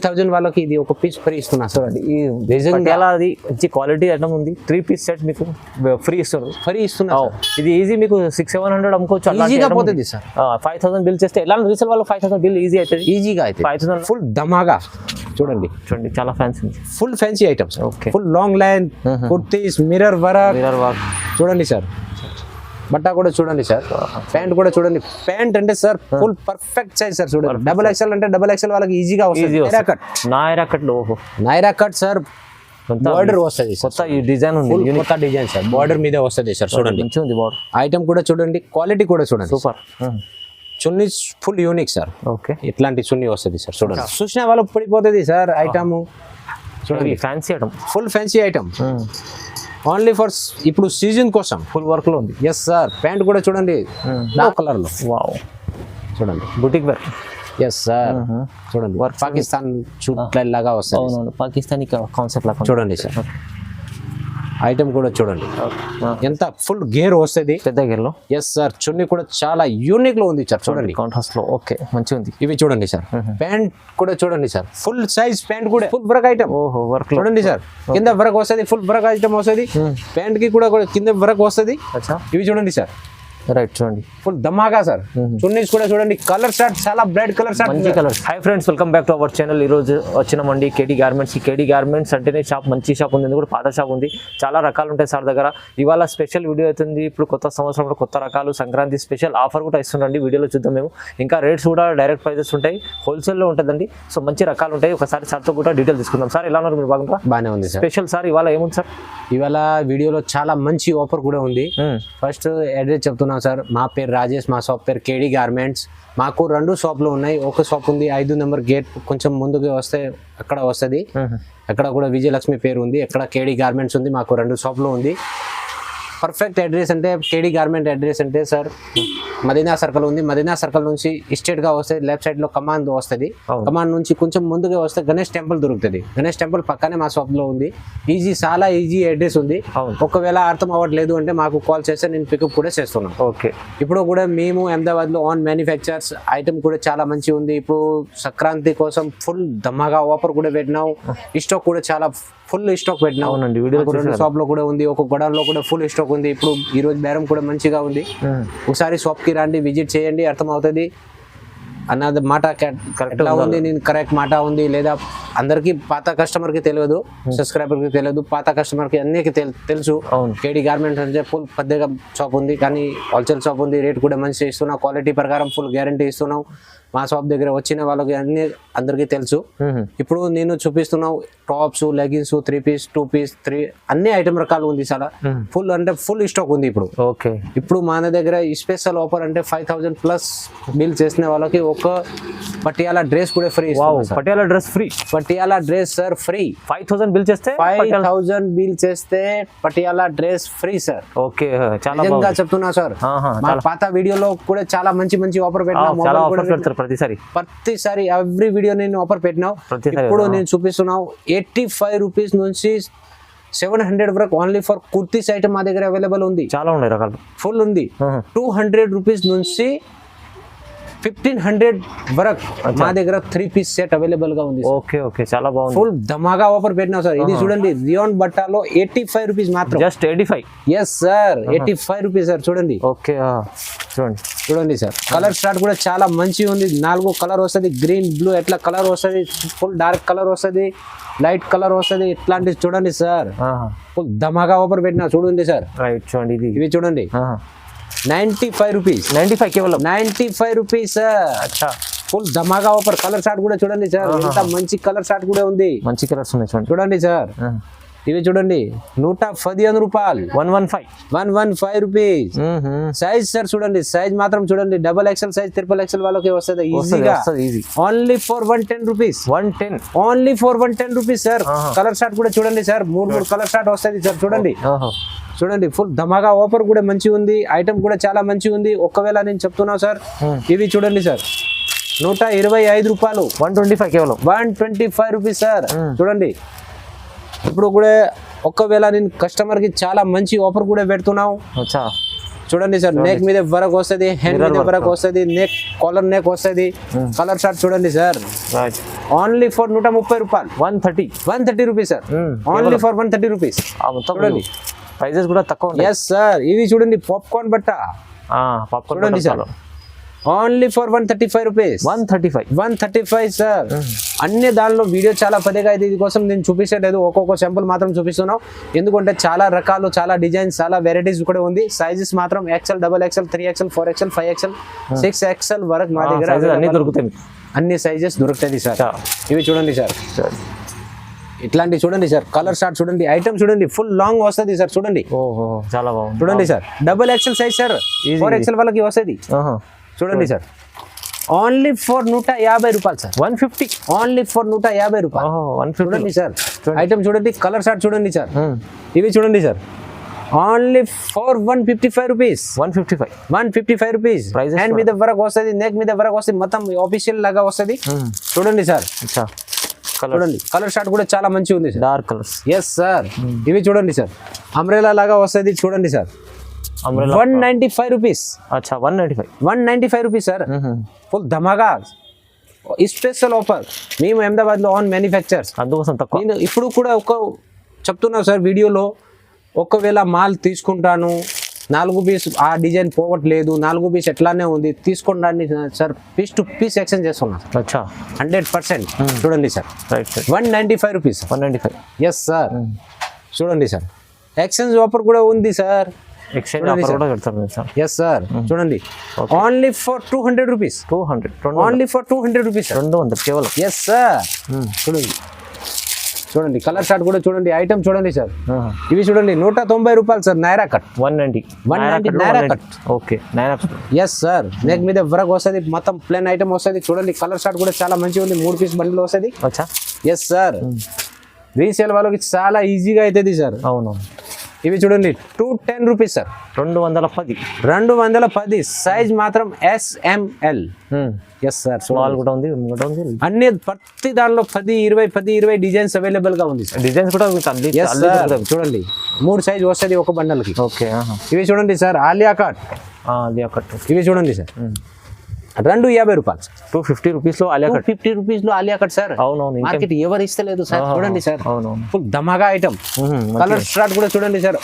1000 వాళ్ళకి ఇది ఒక పీస్ ఫ్రీ ఇస్తున్నా సార్. అది ఎలా అది మంచి క్వాలిటీ ఐటమ్ ఉంది. 3 పీస్ సెట్ మీకు ఫ్రీ ఇస్తున్నారు. ఫ్రీ ఇస్తున్నా. ఇది ఈజీ మీకు 600-700 అమ్ముకోవచ్చు. ఈజీగా పోతుంది సార్. 5000 బిల్ చేస్తే ఎలా రీసేల్ వాళ్ళు 5000 బిల్ ఈజీ అవుతుంది. ఈజీగా అయితే 5000 ఫుల్ ధమాగా చూడండి చాలా ఫ్యాన్సీ ఉంది. Full fancy items. Okay, full long line kurtis, mirror work చూడండి సార్. బట్ట కూడా చూడండి సార్. ప్యాంట్ కూడా చూడండి. ప్యాంట్ అంటే sir full perfect size sir. చూడండి XXL అంటే XXL వాళ్ళకి ఈజీగా వస్తుంది. Naira cut sir. బార్డర్ వస్తుంది కొత్త ఈ డిజైన్ ఉంది. కొత్త డిజైన్ సార్. బార్డర్ మీద వస్తుంది సార్. చూడండి మంచిగా ఉంది బార్డర్. ఐటమ్ కూడా చూడండి. క్వాలిటీ కూడా చూడండి. సూపర్. చున్నీ ఫుల్ యూనిక్ సార్. ఓకే, ఇట్లాంటి చున్నీ వస్తుంది సార్. చూడండి చూసిన వాళ్ళకి పడిపోతుంది సార్. ఐటమ్ చూడండి fancy item. Full fancy item. Only for ఇప్పుడు సీజన్ కోసం ఫుల్ వర్క్ లో ఉంది. Yes sir. ప్యాంట్ కూడా చూడండి డార్క్ కలర్ లో. వావ్, చూడండి బుటిక్ వర్క్. Yes sir. చూడండి పాకిస్తాన్ చూట్ లాగా వస్తుంది. అవునవును, పాకిస్తానీ కాన్సెప్ట్ లాగా చూడండి సార్. ఐటమ్ కూడా చూడండి ఎంత ఫుల్ గేర్ వస్తుంది. పెద్ద గేర్ లో. Yes sir. చున్నీ కూడా చాలా యూనిక్ లో ఉంది సార్. చూడండి కాంట్రాస్ట్ లో. ఓకే, మంచిగా ఉంది. ఇవి చూడండి సార్. ప్యాంట్ కూడా చూడండి సార్. ఫుల్ సైజ్ ప్యాంట్ కూడా ఫుల్ వర్క్ ఐటమ్. ఓహో, వర్క్ చూడండి సార్. కింద వర్క్ వస్తుంది. ఫుల్ వర్క్ ఐటమ్ వస్తుంది. ప్యాంట్ కి కూడా కింద వర్క్ వస్తుంది. ఇవి చూడండి సార్. రైట్, చూడండి ఫుల్ ధమాకా సార్. చున్నీస్ కూడా చూడండి. కలర్ షర్ట్ చాలా బ్రైట్ కలర్ షర్ట్, మంచి colour. Hi friends, welcome back to our channel. ఈ రోజు వచ్చినామండి కేడీ గార్మెంట్స్. ఈ కేడీ గార్మెంట్స్ అంటేనే షాప్, మంచి షాప్ ఉంది. కూడా పాత షాప్ ఉంది. చాలా రకాలు ఉంటాయి సార్ దగ్గర. ఇవాళ స్పెషల్ వీడియో అవుతుంది. ఇప్పుడు కొత్త సంవత్సరంలో కొత్త రకాలు, సంక్రాంతి స్పెషల్ ఆఫర్ కూడా ఇస్తుండండి. వీడియోలో చూద్దాం మేము. ఇంకా రేట్స్ కూడా డైరెక్ట్ ప్రైజెస్ ఉంటాయి. హోల్సేల్లో ఉంటుందండి. సో మంచి రకాలు ఉంటాయి. ఒకసారి సార్తో కూడా డీటెయిల్ తీసుకుందాం. సార్ ఎలా ఉన్నారు మీరు? బాగుంటారా? బాగానే ఉంది సార్. స్పెషల్ సార్ ఇవాళ ఏముంది సార్? ఇవాళ వీడియోలో చాలా మంచి ఆఫర్ కూడా ఉంది. ఫస్ట్ అడ్రస్ చెప్తున్నాం సార్. మా పేరు రాజేష్. మా షాప్ పేరు కేడీ గార్మెంట్స్. మాకు 2 షాపులు ఉన్నాయి. ఒక షాప్ ఉంది 5 నెంబర్ గేట్ కొంచెం ముందుకు వస్తే అక్కడ వస్తుంది. అక్కడ కూడా విజయలక్ష్మి పేరు ఉంది. అక్కడ కేడీ గార్మెంట్స్ ఉంది. మాకు 2 షాపులు ఉంది. పర్ఫెక్ట్ అడ్రస్ అంటే కేడీ గార్మెంట్ అడ్రస్ అంటే సార్ మదీనా సర్కిల్ ఉంది. మదీనా సర్కిల్ నుంచి స్ట్రేట్ గా వస్తే లెఫ్ట్ సైడ్ లో కమాండ్ వస్తుంది. కమాండ్ నుంచి కొంచెం ముందుగా వస్తే గణేష్ టెంపుల్ దొరుకుతుంది. గణేష్ టెంపుల్ పక్కనే మా షాప్ లో ఉంది. ఈజీ, చాలా ఈజీ అడ్రస్ ఉంది. ఒకవేళ అర్థం అవ్వట్లేదు అంటే మాకు కాల్ చేస్తే నేను పికప్ కూడా చేస్తున్నాను. ఓకే, ఇప్పుడు కూడా మేము అహ్మదాబాద్ లో ఆన్ మ్యానుఫ్యాక్చర్స్. ఐటమ్ కూడా చాలా మంచి ఉంది. ఇప్పుడు సంక్రాంతి కోసం ఫుల్ ధమాగా ఆఫర్ కూడా పెట్టినాం. స్టాక్ కూడా చాలా ఫుల్ స్టాక్ పెట్టినాం. 2 షాప్ లో కూడా ఉంది. ఒక గొడౌన్ లో కూడా ఫుల్ స్టాక్ ఉంది. ఇప్పుడు ఈ రోజు బేరం కూడా మంచిగా ఉంది. ఒకసారి షాప్ కి రండి, విజిట్ చేయండి, అర్థం అవుతుంది అన్నది మాట కరెక్ట్ ఉంది. నేను కరెక్ట్ మాట ఉంది లేదా అందరికి పాత కస్టమర్ కి తెలియదు, సబ్స్క్రైబర్ కి తెలియదు. పాత కస్టమర్ కి అన్నికి తెలుసు. కేడీ గార్మెంట్స్ అంటే ఫుల్ పెద్దగా షాప్ ఉంది, కానీ హోల్సేల్ షాప్ ఉంది. రేట్ కూడా మంచిగా ఇస్తున్నాం. క్వాలిటీ ప్రకారం ఫుల్ గ్యారంటీ ఇస్తున్నాం. మా షాప్ దగ్గర వచ్చిన వాళ్ళకి అన్ని అందరికీ తెలుసు. ఇప్పుడు నేను చూపిస్తున్నావు టాప్స్, లెగిన్స్, 3 పీస్, 2 పీస్, 3 అన్ని ఐటమ్ రకాలు ఉంది సార్. ఫుల్ అంటే ఫుల్ స్టాక్ ఉంది ఇప్పుడు. ఓకే, ఇప్పుడు మన దగ్గర స్పెషల్ ఆఫర్ అంటే 5000 ప్లస్ బిల్ చేసిన వాళ్ళకి ఒక పటియాలా డ్రెస్ కూడా free. Patiala dress free. Patiala dress sir free. 5000 bill చేస్తే 5000 బిల్ చేస్తే Patiala dress free sir. Okay, చాలా నిజంగా చెప్తున్నా సార్. మా పాత వీడియోలో కూడా చాలా మంచి మంచి ఆఫర్ పెట్టినా. ప్రతిసారి ఎవ్రీ వీడియో నేను ఆఫర్ పెట్టినావు. ఇప్పుడు నేను చూపిస్తున్నావు 85 రూపీస్ నుంచి 700 వరకు ఓన్లీ ఫర్ కుర్తీస్ ఐటమ్ మా దగ్గర అవైలబుల్ ఉంది. చాలా ఉన్నాయి రకాలు. ఫుల్ ఉంది. 200 రూపీస్ నుంచి 1500 వరకు మా దగ్గర 3 పీస్ సెట్ అవైలబుల్ గా ఉంది. ఓకే ఓకే, చాలా బాగుంది. ఫుల్ ధమాగా ఆఫర్ పెట్టినా సార్. ఇది చూడండి, రియాన్ బట్టాలో 85 రూపీస్ మాత్రం. Just 85. Yes sir, 85 rupees sir. చూడండి. ఓకే, చూడండి చూడండి సార్. కలర్ స్టార్ట్ కూడా చాలా మంచిగా ఉంది. 4 కలర్ వస్తుంది. గ్రీన్, బ్లూ ఎట్లా కలర్ వస్తుంది. ఫుల్ డార్క్ కలర్ వస్తుంది, లైట్ కలర్ వస్తుంది. ఇట్లాంటివి చూడండి సార్. ఫుల్ ధమాగా ఆఫర్ పెట్టినా చూడండి సార్. రైట్, చూడండి. ఇవి చూడండి 95 రూపీస్. 95 కేవలం 95 రూపీస్ సార్. అచ్చా, ఫుల్ ధమాగా ఆఫర్. కలర్ షార్ట్ కూడా చూడండి సార్. ఎంత మంచి కలర్ షార్ట్ కూడా ఉంది. మంచి కలర్స్ ఉన్నాయి చూడండి సార్. ఇవి చూడండి 115 రూపాయలు. 115 రూపీస్ సైజ్ సార్. చూడండి సైజ్ మాత్రం చూడండి. XXL సైజ్, XXL వాళ్ళకి వస్తుంది ఈజీగా. Only for 110 rupees. 110 only for 110 rupees sir. Colour short కూడా చూడండి సార్. 3 కలర్ షార్ట్ వస్తుంది సార్. చూడండి చూడండి. ఫుల్ ధమాగా ఆఫర్ కూడా మంచి ఉంది. ఐటమ్ కూడా చాలా మంచి ఉంది. ఒకవేళ నేను చెప్తున్నాను సార్, ఇవి చూడండి సార్ 125 రూపాయలు. 125 కేవలం. 125 రూపీస్ సార్. చూడండి. ఇప్పుడు కూడా ఒకవేళ నేను కస్టమర్ కి చాలా మంచి ఆఫర్ కూడా పెడుతున్నావు. చూడండి సార్, నెక్ మీద వర్క్ వస్తుంది, హ్యాండ్ మీద వర్క్ వస్తుంది, నెక్ కాలర్ నెక్ వస్తుంది. కలర్ షార్ట్ చూడండి సార్, ఓన్లీ ఫర్ 130 రూపాయలు. 130 rupees sir, only for 130 rupees. చూడండి ప్రైజెస్ కూడా తక్కువ. ఎస్ సార్, ఇవి చూడండి పాప్కార్న్ బట్ట చూడండి sir, only for 135 rupees. 135 sir. అన్ని దానిలో వీడియో చాలా పెద్దగా అయితే ఇది కోసం నేను చూపించలేదు, ఒక్కొక్క సింపుల్ మాత్రం చూపిస్తున్నాం. ఎందుకంటే చాలా రకాలు, చాలా డిజైన్స్, చాలా వెరైటీస్ కూడా ఉంది. సైజెస్ మాత్రం XL, XXL, 3XL, 4XL, 5XL, 6XL వరకు మా దగ్గర అన్ని దొరుకుతాయి. అన్ని సైజెస్ దొరుకుతాయి సార్. ఇవి చూడండి సార్, ఇట్లాంటివి చూడండి సార్. కలర్ షార్ట్ చూడండి, ఐటమ్ చూడండి, ఫుల్ లాంగ్ వస్తుంది సార్. చూడండి చాలా బాగుంది. చూడండి sir, XXL size sir, 4XL వాళ్ళకి వస్తుంది. చూడండి సార్, ఓన్లీ ఫర్ 150 రూపాయలు సార్. 150, ఓన్లీ ఫర్ 150 రూపాయలు. చూడండి సార్, ఐటమ్ చూడండి, కలర్ షార్ట్ చూడండి సార్. ఇవి చూడండి sir, only for 155 rupees. 155 rupees. Hand మీద వర్క్ వస్తుంది, నెక్ మీద వర్క్ వస్తుంది, మొత్తం ఆఫీషియల్ లాగా వస్తుంది. చూడండి సార్, చూడండి కలర్ షార్ట్ కూడా చాలా మంచిగా ఉంది sir, dark colours. Yes sir. ఇవి చూడండి సార్, అంబ్రెలా లాగా వస్తుంది. చూడండి sir, 195 rupees. 195 rupees sir. Full ధమాగా స్పెషల్ ఆఫర్. మేము అహ్మదాబాద్ లో ఓన్ మ్యానుఫ్యాక్చర్స్, అందుకోసం తక్కువ. నేను ఇప్పుడు కూడా చెప్తున్నా సార్ వీడియోలో, ఒకవేళ మాల్ తీసుకుంటాను 4 పీస్ ఆ డిజైన్ పోవట్లేదు, 4 పీస్ ఎట్లానే ఉంది, తీసుకోండి sir, piece to piece exchange చేస్తున్నాం 100%. చూడండి సార్, 195 రూపీస్. 195. Yes sir. చూడండి సార్, ఎక్స్చేంజ్ ఆఫర్ కూడా ఉంది సార్. ఎక్స్చేంజ్ ఆఫర్ కూడా పెడతారు సార్. Yes sir. చూడండి, only for 200 rupees. 200, only for 200 rupees. 200 కేవలం. Yes sir. చూడండి, చూడండి కలర్ షార్ట్ కూడా చూడండి, ఐటమ్ చూడండి సార్. ఇవి చూడండి, 190 రూపాయలు sir. Nyra cut 190 Nyra cut. Okay, Nyra cut. Yes sir. Neck మీద వర్క్ వస్తుంది, మొత్తం ప్లేన్ ఐటమ్ వస్తుంది. చూడండి కలర్ షార్ట్ కూడా చాలా మంచిగా ఉంది, 3 పీస్ బండిల్ వస్తుంది. Yes sir. రీసేల్ వాళ్ళకి చాలా ఈజీగా అవుతుంది సార్. అవును. ఇవి చూడండి, 210 రూపీస్ సార్. 210 సైజ్ మాత్రం SML. Yes sir. స్మాల్ కూడా ఉంది. అన్ని ప్రతి దానిలో 10-20 డిజైన్స్ అవైలబుల్ గా ఉంది సార్. డిజైన్స్ కూడా చూడండి, 3 సైజ్ వస్తుంది ఒక బండల్ కి. ఓకే. ఇవి చూడండి సార్, ఆలియా కట్. ఇవి చూడండి సార్, 250 రూపాయలు. 250 రూపీస్ లో ఆలియా కట్. 250 రూపీస్ లో ఆలియా కట్ సార్. అవునవును, మార్కెట్ ఎవరు ఇస్తలేదు సార్. చూడండి సార్, అవునవును, ఫుల్ ధమాగా ఐటమ్. కలర్ షార్ట్ కూడా చూడండి సార్,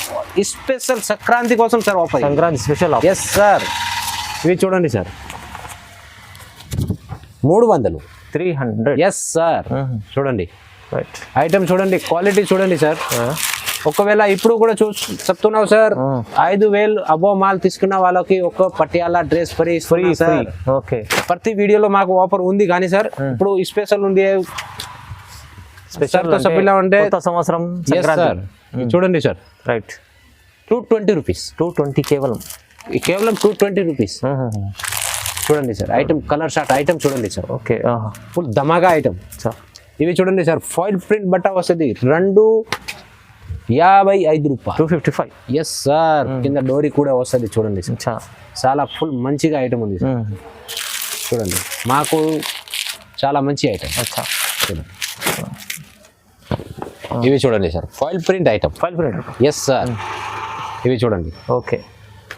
స్పెషల్ సంక్రాంతి కోసం sir offer. Sankranti special. Yes sir. ఇవి చూడండి సార్, 300. 300. Yes sir. చూడండి ఐటమ్ చూడండి, క్వాలిటీ చూడండి సార్. ఒకవేళ ఇప్పుడు కూడా చెప్తున్నావు సార్, 5,000 అబో మాల్ తీసుకున్న వాళ్ళకి ఒక Patiala dress free sir. Okay. ప్రతి వీడియోలో మాకు ఆఫర్ ఉంది కానీ సార్, ఇప్పుడు స్పెషల్ ఉంది. స్పెషల్ అంటే సంవత్సరం చూడండి సార్, రైట్. 220 రూపీస్. 220 కేవలం 220 రూపీస్. చూడండి sir, item colour short item చూడండి సార్. ఓకే. ఫుల్ ధమాగా ఐటమ్. ఇవి చూడండి సార్, ఫాయిల్ ప్రింట్ బట్ట వస్తుంది, 255 రూపాయలు. 255. Yes sir. కింద డోరీ కూడా వస్తుంది. చూడండి సార్, చాలా ఫుల్ మంచిగా ఐటమ్ ఉంది సార్. చూడండి, మాకు చాలా మంచి ఐటమ్. ఇవి చూడండి sir, foil print item. Yes sir. ఇవి చూడండి. Okay.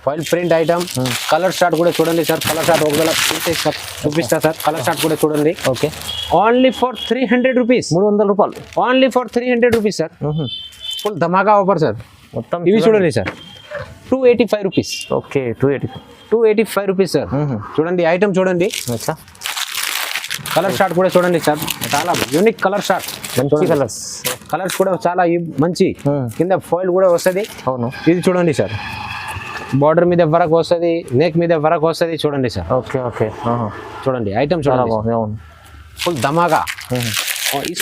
Foil print item. Colour short కూడా చూడండి సార్. కలర్ షార్ట్ ఒకవేళ చూపిస్తా సార్. కలర్ షార్ట్ కూడా చూడండి. ఓకే. Only for 300 rupees. 300 రూపాయలు. Only for 300 rupees sir. Full Dhamaka offer sir. మొత్తం ఇవి చూడండి sir, 285 rupees. Okay. 285 rupees sir. చూడండి ఐటమ్ చూడండి. కలర్ షార్ట్ కూడా చూడండి సార్, చాలా యూనిక్ కలర్ షార్ట్. మంచి కలర్స్ కూడా చాలా మంచి. కింద ఫాయిల్ కూడా వస్తుంది. అవును. ఇది చూడండి సార్, బార్డర్ మీద వర్క్ వస్తుంది, నెక్ మీద వర్క్ వస్తుంది. చూడండి సార్. ఓకే. ఓకే. చూడండి ఐటమ్ చూడండి, ఫుల్ ధమాగా.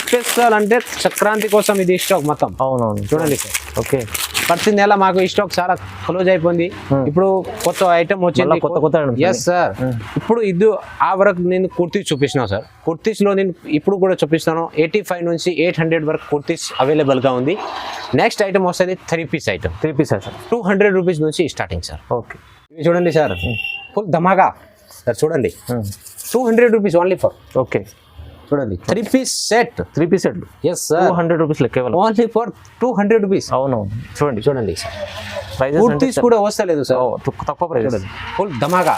స్పెషల్ అంటే సంక్రాంతి కోసం ఇది స్టాక్ మొత్తం. అవునవును. చూడండి సార్. ఓకే. ప్రతి నెల మాకు ఈ స్టాక్ చాలా క్లోజ్ అయిపోయింది. ఇప్పుడు కొత్త ఐటమ్ వచ్చింది. కొత్త. Yes sir. ఇప్పుడు ఇది ఆ వరకు నేను కుర్తీస్ చూపిస్తున్నా సార్. కుర్తీస్ లో నేను ఇప్పుడు కూడా చూపిస్తాను. 85 నుంచి 800 వరకు కుర్తీస్ అవైలబుల్ గా ఉంది. నెక్స్ట్ ఐటమ్ వస్తుంది 3 పీస్ ఐటమ్. 200 రూపీస్ నుంచి స్టార్టింగ్ సార్. ఓకే. ఇవి చూడండి సార్, ఫుల్ ధమాగా సార్. చూడండి, 200 రూపీస్ ఓన్లీ ఫర్. ఓకే. చూడండి 3 piece set. 3 piece set yes sir 200 rupees కేవలం ఓన్లీ ఫర్ 200 రూపీస్. అవును చూడండి చూడండి సార్ ప్రైజెస్ కుర్తీస్ కూడా వస్తలేదు సార్, తక్కువ ప్రైస్. చూడండి ఫుల్ ధమాగా.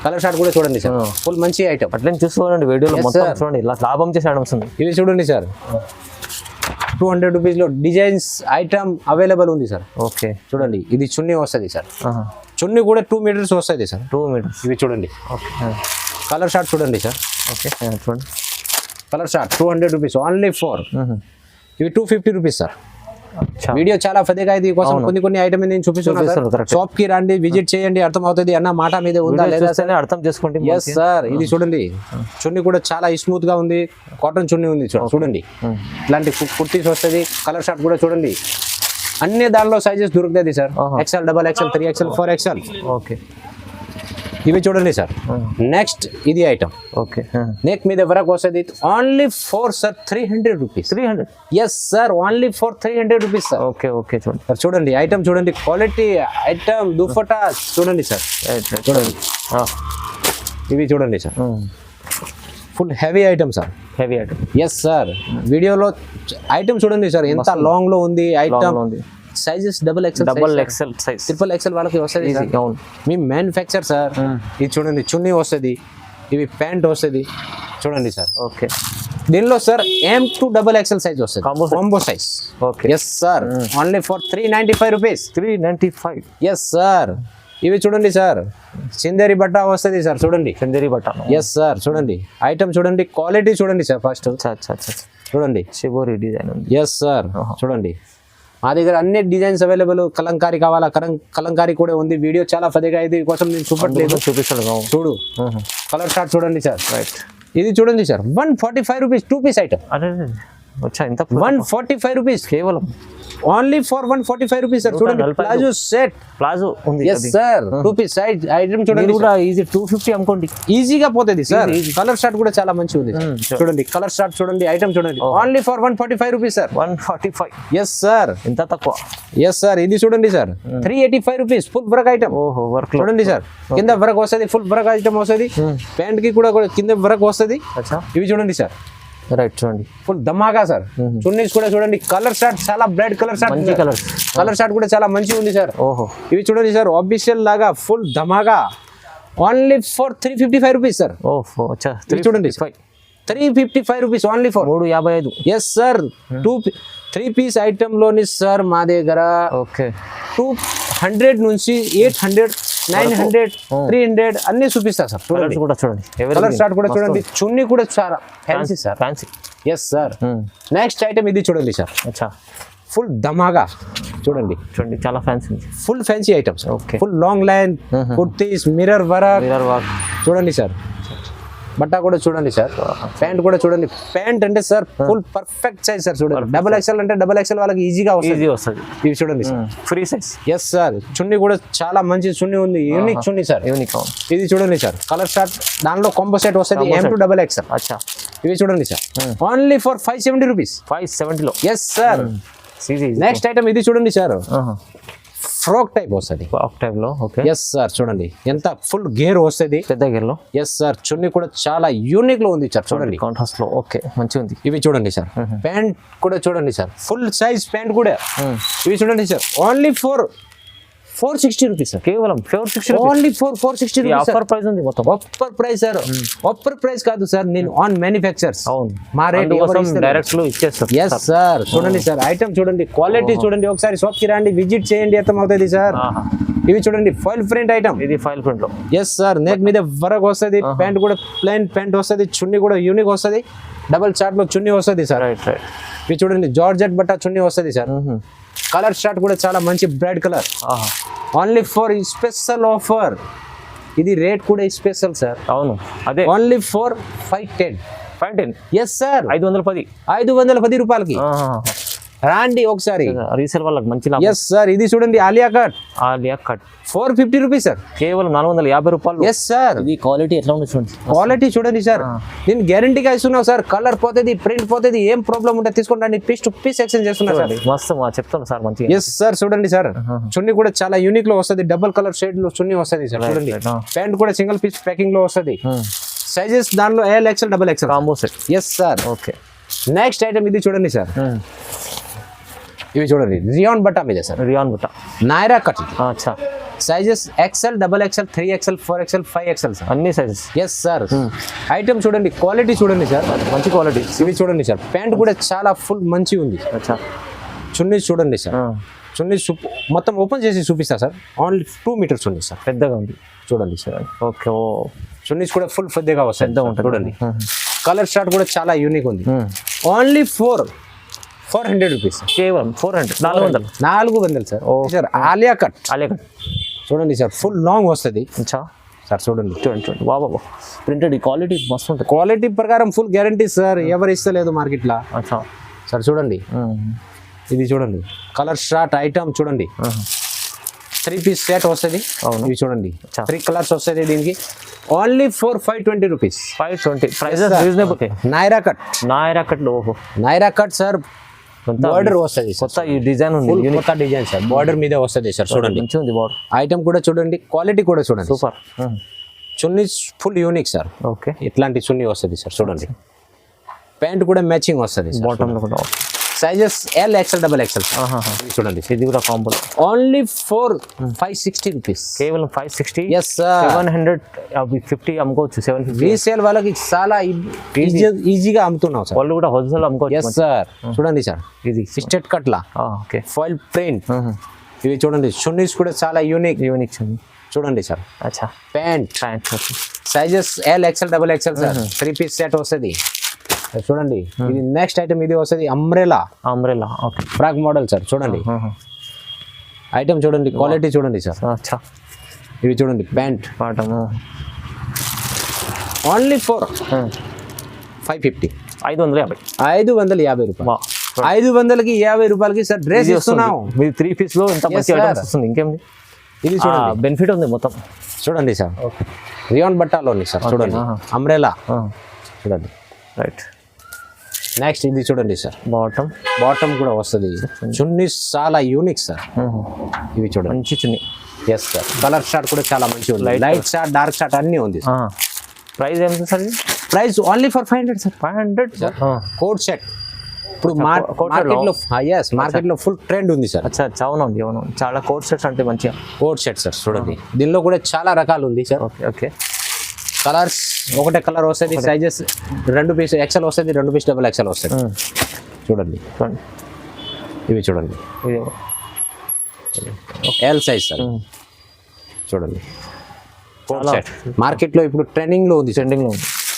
కలర్ షార్ట్ కూడా చూడండి సార్, ఫుల్ మంచి ఐటమ్. అట్లనే చూసుకోండి వీడియోలో మొత్తం చూడండి ఇలా లాభం చేసే ఐటమ్స్ ఉంది. ఇవి చూడండి సార్ 200 రూపీస్లో డిజైన్స్ ఐటమ్ అవైలబుల్ ఉంది సార్. ఓకే చూడండి ఇది చున్నీ వస్తుంది సార్, చున్నీ కూడా 2 మీటర్స్ వస్తుంది సార్. 2 మీటర్స్. ఇవి చూడండి ఓకే కలర్ షార్ట్ చూడండి సార్. ఓకే చూడండి colour short 200 rupees only for. ఇవి 250 రూపీస్ సార్. అచ్చా వీడియో చాలా పెద్దగా ఇది కోసం కొన్ని ఐటమ్ నేను చూపిస్తున్నాను. షాప్ కి రండి, విజిట్ చేయండి, అర్థం అవుతుంది అన్న మాట మీద ఉందా లేదా అర్థం చేసుకోండి. ఎస్ సార్ ఇది చూడండి చున్నీ కూడా చాలా స్మూత్ గా ఉంది, కాటన్ చున్నీ ఉంది చూడండి. ఇలాంటి కుర్తీస్ వస్తుంది. కలర్ షార్ట్ కూడా చూడండి అన్ని దానిలో సైజెస్ దొరుకుతుంది sir. XL, XXL, 3XL, 4XL. Okay ఇవి చూడండి సార్. నెక్స్ట్ ఇది ఐటమ్ ఓకే నెక్ మీద వరకు వస్తుంది only for sir 300 rupees. 300. Yes sir only for 300 rupees sir. Okay okay చూడండి సార్ చూడండి ఐటమ్ చూడండి, క్వాలిటీ ఐటమ్ దుపట్టా చూడండి సార్. చూడండి ఇవి చూడండి sir full heavy item sir. Heavy item yes sir వీడియోలో ఐటమ్ చూడండి సార్ ఎంత లాంగ్ లో ఉంది ఐటమ్. సైజెస్ XXL సైజ్ XXL వాళ్ళకి వస్తుంది. అవును మీ మ్యానుఫ్యాక్చర్ సార్. ఇది చూడండి చున్నీ వస్తుంది, ఇవి ప్యాంట్ వస్తుంది చూడండి సార్. ఓకే దీనిలో sir M to XXL size వస్తుంది, combo size. Okay yes sir only for 395 rupees. 395. Yes sir ఇవి చూడండి సార్ చిందేరి బట్ట వస్తుంది సార్. చూడండి చందేరి బట్ట. ఎస్ సార్ చూడండి ఐటమ్ చూడండి, క్వాలిటీ చూడండి సార్. ఫస్ట్ చూడండి షిబోరి డిజైన్ ఉంది. ఎస్ సార్ చూడండి మా దగ్గర అన్ని డిజైన్స్ అవైలబుల్. కలంకారీ కావాలా కలంకారీ కూడా ఉంది. వీడియో చాలా పెద్దగా ఇది కోసం నేను చూపట్లేదు, చూపిస్తాను చూడు. కలర్ షార్ట్ చూడండి సార్. రైట్ ఇది చూడండి సార్ 145 రూపీస్ 2 పీస్ ఐటమ్. అరే వచ్చా ఇంత 145 రూపీస్ కేవలం ఓన్లీ ఫర్ 145 రూపీస్ సార్. చూడండి ప్లాజో సెట్ ప్లాజో ఉంది. Yes sir 2 piece size item చూడండి కూడా ఈజీ 250 అమ్ముకోండి ఈజీగా పోతుంది సార్. కలర్ షార్ట్ కూడా చాలా మంచిగా ఉంది చూడండి. కలర్ షార్ట్ చూడండి ఐటమ్ చూడండి only for 145 rupees sir. 145. Yes sir ఇంత తక్కువ. ఎస్ సార్ ఇది చూడండి sir 385 rupees full work item. ఓహో వర్క్ చూడండి సార్ కింద వర్క్ వస్తుంది, ఫుల్ వర్క్ ఐటమ్ వస్తుంది. ప్యాంట్ కి కూడా కింద వర్క్ వస్తుంది. ఇవి చూడండి సార్. రైట్ చూడండి ఫుల్ ధమాకా సార్. చున్నీస్ కూడా చూడండి. కలర్ షార్ట్ చాలా బ్రైట్ కలర్ షార్ట్, మంచి కలర్. కలర్ షార్ట్ కూడా చాలా మంచిగా ఉంది సార్. ఓహో ఇవి చూడండి సార్ ఆఫీషియల్ లాగా ఫుల్ ధమాకా ఓన్లీ ఫర్ 355 రూపీస్ సార్. ఓహో అచ్చా ఇవి చూడండి 355 rupees only for 355. Yes sir 3 piece item లోని సార్ మా దగ్గర ఓకే 200 నుంచి 800 900 300 అన్ని చూపిస్తా సార్. చూడండి కూడా చూడండి కలర్ షార్ట్ కూడా చూడండి. చున్నీ కూడా చాలా fancy sir. Fancy. Yes sir next item ఇది చూడండి సార్. అచ్చా ఫుల్ ధమాగా చూడండి. చూడండి చాలా fancy, full fancy items. Okay full long line kurtis mirror work చూడండి సార్. బట్ట కూడా చూడండి సార్. ప్యాంట్ కూడా చూడండి. ప్యాంట్ అంటే sir full perfect size sir. చూడండి XXL అంటే XXL వాళ్ళకి ఈజీగా వస్తుంది. ఇవి చూడండి sir free size. Yes sir చున్నీ కూడా చాలా మంచి చున్నీ ఉంది, యూనిక్ చున్నీ సార్. యూనిక్. ఇది చూడండి సార్ కలర్ షార్ట్ దానిలో కాంబో సెట్ వస్తుంది M to XXL. అచ్చా ఇవి చూడండి సార్ ఓన్లీ ఫర్ 570 రూపీస్. 570లో. ఎస్ సార్ నెక్స్ట్ ఐటమ్ ఇది చూడండి సార్. ఫ్రాక్ టైప్ వస్తుంది. ఫ్రాక్ టైప్ లో. ఓకే ఎస్ సార్ చూడండి ఎంత ఫుల్ గేర్ వస్తుంది, పెద్ద గేర్ లో. ఎస్ సార్ చున్నీ కూడా చాలా యూనిక్ లో ఉంది సార్. చూడండి కాంట్రాస్ట్ లో. ఓకే మంచిగా ఉంది. ఇవి చూడండి సార్ ప్యాంట్ కూడా చూడండి సార్ ఫుల్ సైజ్ ప్యాంట్ కూడా. ఇవి చూడండి sir only for 460 rupees sir. కేవలం 460. Only for 460 rupees. Offer price ఉంది మొత్తం. Offer price sir. Offer price కాదు సార్, నేను ఆన్ మ్యానుఫ్యాక్చర్స్. అవును మా రేట్ డైరెక్ట్ లో ఇచ్చేస్తారు. ఎస్ సార్ చూడండి సార్ ఐటమ్ చూడండి, క్వాలిటీ చూడండి. ఒకసారి షాప్ కి రండి, విజిట్ చేయండి, అర్థం అవుతుంది సార్. ఇవి చూడండి ఫైల్ ప్రింట్ ఐటమ్. ఇది ఫైల్ ప్రింట్ లో. ఎస్ సార్ నెక్ మీద వర్క్ వస్తుంది. ప్యాంట్ కూడా ప్లెయిన్ ప్యాంట్ వస్తుంది. చున్నీ కూడా యూనిక్ వస్తుంది. డబల్ చార్ట్ లో చున్నీ వస్తుంది సార్. Right right. ఇవి చూడండి జార్జెట్ బట్ట చున్నీ వస్తుంది సార్. కలర్ షార్ట్ కూడా చాలా మంచి bright colour. Only for special offer. ఇది రేట్ కూడా స్పెషల్ సార్. అవును అదే ఓన్లీ ఫర్ 510. 510. Yes sir 510. 510 రూపాయలకి రాండి ఒకసారి. రీసేల్ వాళ్ళకి మంచి లాభం. ఎస్ సార్ ఇది చూడండి Alia cut. Alia cut 450 rupees sir. కేవలం 450 రూపాయలు. ఎస్ సార్ ఇది క్వాలిటీ ఎట్లా ఉంది చూడండి. క్వాలిటీ చూడండి సార్. నేను గ్యారంటీగా ఇస్తున్నావు సార్. కలర్ పోతుంది, ప్రింట్ పోతుంది, ఏం ప్రాబ్లం ఉంటే తీసుకోండి. పీస్ టు పీస్ ఎక్స్చేంజ్ చేస్తున్నా సార్. మస్తు చెప్తాను సార్ మంచిగా. ఎస్ సార్ చూడండి సార్ చున్నీ కూడా చాలా యూనిక్ లో వస్తుంది. డబుల్ కలర్ షేడ్ లో చున్నీ వస్తుంది సార్. చూడండి ప్యాంట్ కూడా సింగిల్ పీస్ ప్యాకింగ్ లో వస్తుంది. సైజెస్ దానిలో L XL double XL combo set. Yes sir. Okay. Next item ఇది చూడండి సార్, ఇవి చూడండి రియాన్ బట్టా మీద సార్, రియాన్ బుట్ట. నాయరా కట్. అచ్చా. Sizes XL double XL 3XL 4XL 5XL sir, అన్ని సైజెస్. Yes sir. ఐటమ్ చూడండి, క్వాలిటీ చూడండి సార్, మంచి క్వాలిటీ. ఇవి చూడండి సార్, ప్యాంట్ కూడా చాలా ఫుల్ మంచి ఉంది. అచ్చా. చున్నీ చూడండి సార్, చున్నీ మొత్తం ఓపెన్ చేసి చూపిస్తా సార్. ఓన్లీ 2 మీటర్స్ ఉంది సార్, పెద్దగా ఉంది చూడండి సార్. ఓకే. ఓ చున్నీస్ కూడా ఫుల్ పెద్దగా వస్తాయి, పెద్దగా ఉంటుంది. చూడండి. కలర్ షార్ట్ కూడా చాలా యూనిక్ ఉంది. ఓన్లీ 400 రూపీస్, కేవలం 400, 400 sir. Sir Alia cut, Alia cut చూడండి సార్, ఫుల్ లాంగ్ వస్తుంది అచ్చా సార్. చూడండి చూడండి బాబా, ప్రింటెడ్ క్వాలిటీ మస్తు ఉంటుంది. క్వాలిటీ ప్రకారం ఫుల్ గ్యారంటీ సార్, ఎవరు ఇస్తలేదు మార్కెట్లో. అచ్చా సార్ చూడండి, ఇది చూడండి కలర్ షార్ట్ ఐటమ్ చూడండి, 3 పీస్ సెట్ వస్తుంది. ఇవి చూడండి 3 కలర్స్ వస్తుంది దీనికి. Only 520 rupees, 520. Prices reasonable. Naira cut, Naira cut. ఓహో, నాయరా కట్ సార్. బార్డర్ వస్తుంది కొత్త ఈ డిజైన్ ఉంది, కొత్త డిజైన్ సార్, బార్డర్ మీద వస్తుంది సార్. చూడండి మంచిగా ఉంది బార్డర్. ఐటమ్ కూడా చూడండి, క్వాలిటీ కూడా చూడండి, సూపర్. చున్నీ ఫుల్ యూనిక్ సార్. ఓకే. ఇట్లాంటి చున్నీ వస్తుంది సార్. చూడండి ప్యాంట్ కూడా మ్యాచింగ్ వస్తుంది, బాటమ్ లో కూడా. Sizes L XL double XL చూడండి. ఇది కూడా కాంబో. ఓన్లీ 560 రూపీస్, కేవలం 560. Yes sir. 750 అమ్ముకోవచ్చు, 750. రీసేల్ వాళ్ళకి చాలా ఈజీగా అమ్ముతున్నాం సార్, వాళ్ళు కూడా హోల్సేల్ అమ్ముకోవచ్చు. Yes sir. చూడండి సార్, ఇది స్టెట్ కట్లా, ఓకే, ఫాయిల్ ప్రింట్. ఇవి చూడండి, చున్నీస్ కూడా చాలా యూనిక్ చూడండి సార్. అచ్చా. Pant sizes L XL double XL sir, 3 piece set వస్తుంది. చూడండి, ఇది నెక్స్ట్ ఐటమ్ ఇది వస్తుంది umbrella. Umbrella, okay, frock model sir. చూడండి ఐటమ్ చూడండి, క్వాలిటీ చూడండి సార్. అచ్చా. ఇవి చూడండి ప్యాంట్, బాటమ్. ఓన్లీ 550, 550 రూపాయలు. 500కి 50 రూపాయలకి సార్ డ్రెస్ ఇస్తున్నాం. మీరు 3 పీస్ లో ఇంత మంచి ఐటమ్స్ వస్తుంది. ఇంకేంది, ఇది చూడండి, బెనిఫిట్ ఉంది మొత్తం. చూడండి సార్, రియాన్ బట్టాలోని సార్. చూడండి అంబ్రెలా, చూడండి. రైట్. నెక్స్ట్ ఇది చూడండి సార్, బాటమ్ కూడా వస్తుంది. చున్నీ చాలా యూనిక్ సార్. ఇవి చూడండి, మంచి చున్నీ. Yes sir. కలర్ షార్ట్ కూడా చాలా మంచి ఉంది, లైట్ షార్ట్ డార్క్ షార్ట్ అన్నీ ఉంది. ప్రైస్ ఎంత sir? Price only for 500 sir. 500 coat set. ఇప్పుడు మార్కెట్ లో ఫుల్ ట్రెండ్ ఉంది సార్. అచ్చా, అవునండి, అవును. చాలా కోట్ సెట్స్ అంటే మంచిగా కోట్ సెట్ సార్. చూడండి దీనిలో కూడా చాలా రకాలు ఉంది సార్. ఓకే. కలర్స్ ఒకటే కలర్ వస్తుంది. సైజెస్ 2 పీస్ ఎక్స్ఎల్ వస్తుంది, 2 పీస్ డబల్ ఎక్స్ఎల్ వస్తుంది. చూడండి, ఇవి చూడండి, ఎల్ సైజ్ సార్. చూడండి మార్కెట్ లో ఇప్పుడు ట్రెండింగ్ లో ఉంది.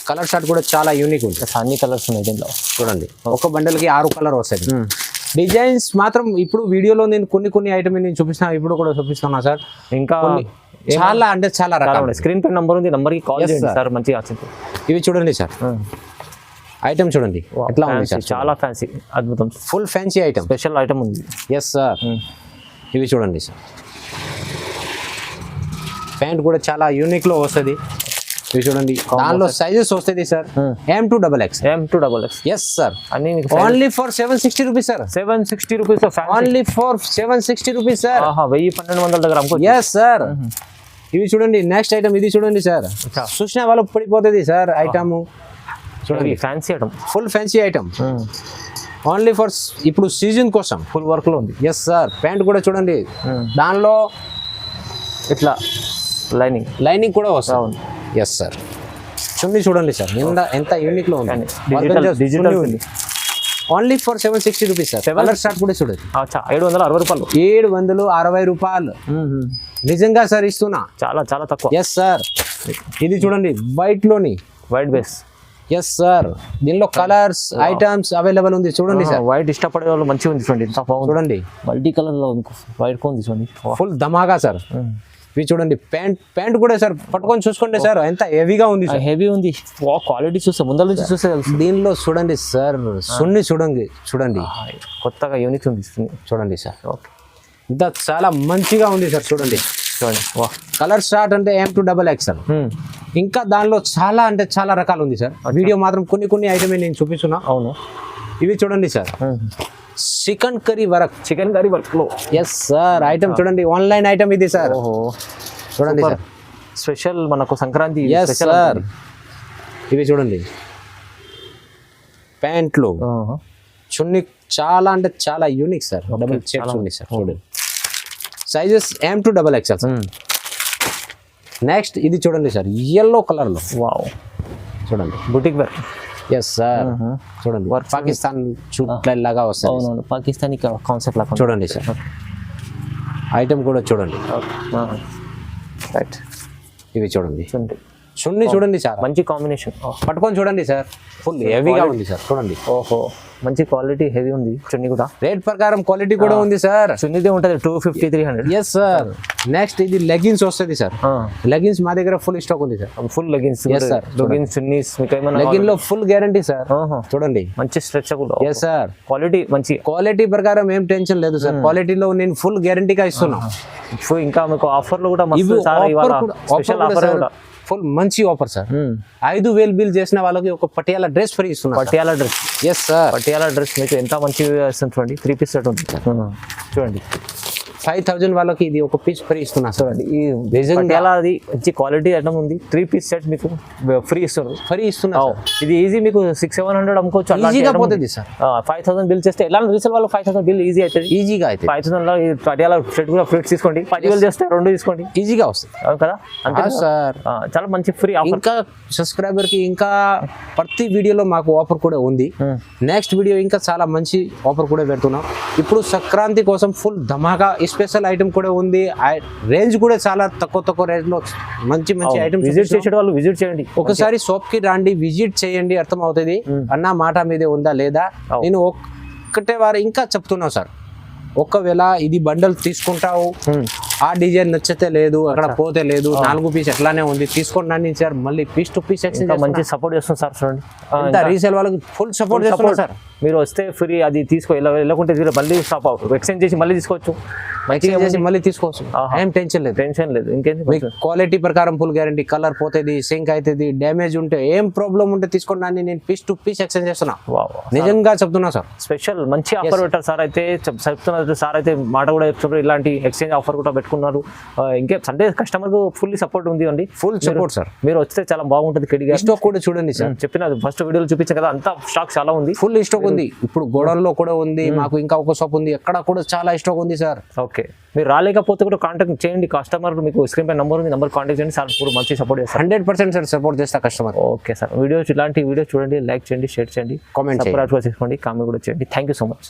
కలర్ షార్ట్ కూడా చాలా యూనిక్ ఉంది, అన్ని కలర్స్ ఉన్నాయి దీంట్లో. చూడండి ఒక బండల్ కి 6 కలర్ వస్తాయి. డిజైన్స్ మాత్రం ఇప్పుడు వీడియోలో నేను కొన్ని ఐటమ్ నేను చూపిస్తున్నా, ఇప్పుడు కూడా చూపిస్తున్నా సార్. ఇంకా చాలా అంటే చాలా రకాలు. స్క్రీన్ పై నంబర్ ఉంది, నంబర్ కి కాల్ చేయండి సార్. మంచిగా వచ్చింది. ఇవి చూడండి సార్, ఐటమ్ చూడండి ఎట్లా ఉంది సార్. చాలా ఫ్యాన్సీ, అద్భుతం, full fancy item, special item ఉంది. Yes sir. ఇవి చూడండి సార్, ప్యాంట్ కూడా చాలా యూనిక్ లో వస్తుంది. ఇవి చూడండి, దానిలో సైజెస్ వస్తుంది sir. M to XXL. Yes sir. Only for 760 rupees sir. 760 rupees, only for 760 rupees sir. 1000-1200 దగ్గర అమ్ముకోవచ్చు. Yes sir. ఇవి చూడండి, నెక్స్ట్ ఐటమ్ ఇది చూడండి సార్. చూసిన వాళ్ళు పడిపోతుంది సార్ ఐటమ్. చూడండి fancy item, full fancy item. Only for ఇప్పుడు సీజన్ కోసం ఫుల్ వర్క్ లో ఉంది. Yes sir. ప్యాంట్ కూడా చూడండి, దానిలో ఇట్లా లైనింగ్ కూడా వస్తుంది. Yes sir. చున్నీ చూడండి సార్, ఎంత యూనిక్ లో ఉంది. డిజిటల్ ఉంది. Only for 760 rupees sir. Colour short కూడా చూడండి, 760 రూపాయలు. 760 రూపాయలు నిజంగా సార్ ఇస్తున్నా. చాలా చాలా తక్కువ. Yes sir. ఇది చూడండి వైట్ లోని, వైట్ బేస్. Yes sir. దీనిలో కలర్స్ ఐటమ్స్ అవైలబుల్ ఉంది. చూడండి సార్, వైట్ ఇష్టపడే వాళ్ళు మంచిగా ఉంది. చూడండి చూడండి, మల్టీ కలర్ లో వైట్ ఉంది. చూడండి ఫుల్ ధమాగా సార్. ఇవి చూడండి, ప్యాంట్ కూడా సార్ పట్టుకొని చూసుకోండి సార్, ఎంత హెవీగా ఉంది. హెవీ ఉంది, క్వాలిటీ చూస్తే ముందర నుంచి చూస్తే దీనిలో చూడండి సార్, సున్ని చూడండి కొత్తగా యూనిక్ ఉంది. చూడండి సార్, ఇంత చాలా మంచిగా ఉంది సార్. చూడండి కలర్ షార్ట్ అంటే M to XXL. ఇంకా దానిలో చాలా అంటే చాలా రకాలు ఉంది సార్. వీడియో మాత్రం కొన్ని ఐటమే నేను చూపిస్తున్నా. అవును. ఇవి చూడండి సార్, చికెన్ కర్రీ వర్క్ లో. Yes sir. ఐటమ్ చూడండి, ఆన్లైన్ ఐటమ్ ఇది సార్. చూడండి సార్, స్పెషల్ మనకు సంక్రాంతి. Yes sir. ఇవి చూడండి ప్యాంట్లు, చున్నీ చాలా అంటే చాలా యూనిక్ సార్. డబుల్ చెక్స్ ఉంది సార్. చూడండి sizes M to XXL sir. Next ఇది చూడండి సార్ yellow కలర్ లో. వావ్, చూడండి బుటిక్ వేర్. Yes sir. చూడండి పాకిస్తాన్ చుట్ల లాగా వస్తుంది. అవునవును, పాకిస్తానీ కాన్సెప్ట్ లాగా. చూడండి సార్ ఐటమ్ కూడా చూడండి. రైట్, ఇవి చూడండి చూడండి చున్నీ చూడండి సార్. మంచి కాంబినేషన్. పట్టుకొని చూడండి సార్, ఫుల్ హెవీగా ఉంది సార్. చూడండి ఓహో, మంచి క్వాలిటీ, హెవీ ఉంది చున్నీ కూడా. రేట్ ప్రకారం క్వాలిటీ కూడా ఉంది సార్. చున్నీదే ఉంటుంది 250 300. Yes sir. నెక్స్ట్ ఇది లెగిన్స్ వస్తుంది సార్. లెగిన్స్ మా దగ్గర ఫుల్ స్టాక్ ఉంది sir. Full leggings. Yes sir. Leggings, చున్నీస్ మీకు ఏమైనా లెగిన్ లో ఫుల్ గ్యారంటీ సార్. చూడండి మంచి స్ట్రెచబుల్. Yes sir. క్వాలిటీ మంచి. క్వాలిటీ ప్రకారం ఏం టెన్షన్ లేదు సార్. క్వాలిటీలో నేను ఫుల్ గ్యారంటీగా ఇస్తున్నా. ఇంకా మీకు ఆఫర్లు కూడా మస్తు సార్. ఇవాళ స్పెషల్ ఆఫర్ కూడా ఫుల్ మంచి ఆఫర్ సార్. 5,000 బిల్ చేసిన వాళ్ళకి ఒక పటియాలా డ్రెస్ ఫ్రీ ఇస్తున్నా. Patiala dress. Yes sir. Patiala dress మీకు ఎంత మంచి ఇస్తుంది చూడండి. 3 పీస్ సెట్ ఉంది చూడండి. 5,000 వాళ్ళకి ఇది ఒక పీస్ ఫ్రీ ఇస్తున్నా సార్. చూడండి ఈ పటియాలా అది మంచి క్వాలిటీ ఐటమ్ ఉంది. 3 పీస్ సెట్ మీకు ఫ్రీ ఇస్తున్నారు. ఫ్రీ ఇస్తున్నా. ఇది ఈజీ మీకు 600-700 అమ్ముకోవచ్చు. ఈజీగా పోతుంది సార్. 5,000 బిల్ చేస్తే ఎలా రీసేల్ వాళ్ళు 5,000 బిల్ ఈజీ అవుతుంది. ఈజీగా అయితే 5,000 లో పటియాలా సెట్ కూడా ఫ్రీ తీసుకోండి. 10,000 చేస్తే 2 తీసుకోండి. ఈజీగా వస్తుంది. అవును కదా, అంతే సార్. చాలా మంచి ఫ్రీ ఆఫర్. ఇంకా సబ్స్క్రైబర్ కి ఇంకా ప్రతి వీడియోలో మాకు ఆఫర్ కూడా ఉంది. నెక్స్ట్ వీడియో ఇంకా చాలా మంచి ఆఫర్ కూడా పెడుతున్నాం. ఇప్పుడు సంక్రాంతి కోసం ఫుల్ ధమాకా స్పెషల్ ఐటమ్ కూడా ఉంది. రేంజ్ కూడా చాలా తక్కువ రేంజ్ లో మంచి మంచి ఐటమ్. విజిట్ చేసే వాళ్ళు విజిట్ చేయండి. ఒకసారి షాప్ కి రండి, విజిట్ చేయండి, అర్థం అవుతుంది అన్న మాట మీదే ఉందా లేదా. నేను ఒక్కటే వారు ఇంకా చెప్తున్నాను సార్, ఒకవేళ ఇది బండల్ తీసుకుంటావు, ఆ డిజైన్ నచ్చితే లేదు, అక్కడ పోతే లేదు, 4 పీస్ ఎట్లానే ఉంది, తీసుకోండి సార్. మళ్ళీ పీస్ టు పీస్ మంచి సపోర్ట్ చేస్తుంది సార్. చూడండి రీసేల్ వాళ్ళకి ఫుల్ సపోర్ట్ చేస్తున్నారు సార్. మీరు వస్తే ఫ్రీ అది తీసుకో, వెళ్ళకుంటే మళ్ళీ స్టాప్ ఎక్స్చేంజ్ చేసి మళ్ళీ తీసుకోవచ్చు. ఎక్స్చేంజ్ చేసి మళ్ళీ తీసుకోవచ్చు. ఏం టెన్షన్ లేదు. టెన్షన్ లేదు. ఇంకేంటి, క్వాలిటీ ప్రకారం ఫుల్ గ్యారంటీ. కలర్ పోతుంది, సింక్ అవుతుంది, డ్యామేజ్ ఉంటే ఏం ప్రాబ్లం ఉంటే తీసుకోండి అని నేను పీస్ టు పీస్ ఎక్స్చేంజ్ చేస్తున్నా. నిజంగా చెప్తున్నా సార్. స్పెషల్ మంచి ఆఫర్ పెట్టారు సార్. అయితే చెప్తున్నారు సార్, అయితే మాట కూడా చెప్తున్నారు. ఇలాంటి ఎక్స్చేంజ్ ఆఫర్ కూడా పెట్టుకున్నారు. ఇంకే అంటే కస్టమర్ కు ఫుల్లీ సపోర్ట్ ఉంది అండి. Full support sir. మీరు వస్తే చాలా బాగుంటుంది. కెడిగా స్టాక్ కూడా చూడండి సార్. చెప్పిన ఫస్ట్ వీడియోలో చూపించాను కదా, అంతా స్టాక్ చాలా ఉంది. ఫుల్ స్టాక్ ఉంది. ఇప్పుడు గోడౌన్లో కూడా ఉంది. మాకు ఇంకా ఒక షాప్ ఉంది, అక్కడ కూడా చాలా స్టాక్ ఉంది సార్. ఓకే, మీరు రాలేకపోతే కూడా కాంటాక్ట్ చేయండి. కస్టమర్ మీకు స్క్రీన్ పై నంబర్ ఉంది, నంబర్ కాంటాక్ట్ చేయండి సార్. ఇప్పుడు మంచి సపోర్ట్ చేస్తారు. 100% సార్ సపోర్ట్ చేస్తా కస్టమర్. ఓకే సార్, వీడియోస్ ఇలాంటి వీడియోస్ చూడండి, లైక్ చేయండి, షేర్ చేయండి, కామెంట్ చేసుకోండి, కామెంట్ కూడా చేయండి. Thank you so much.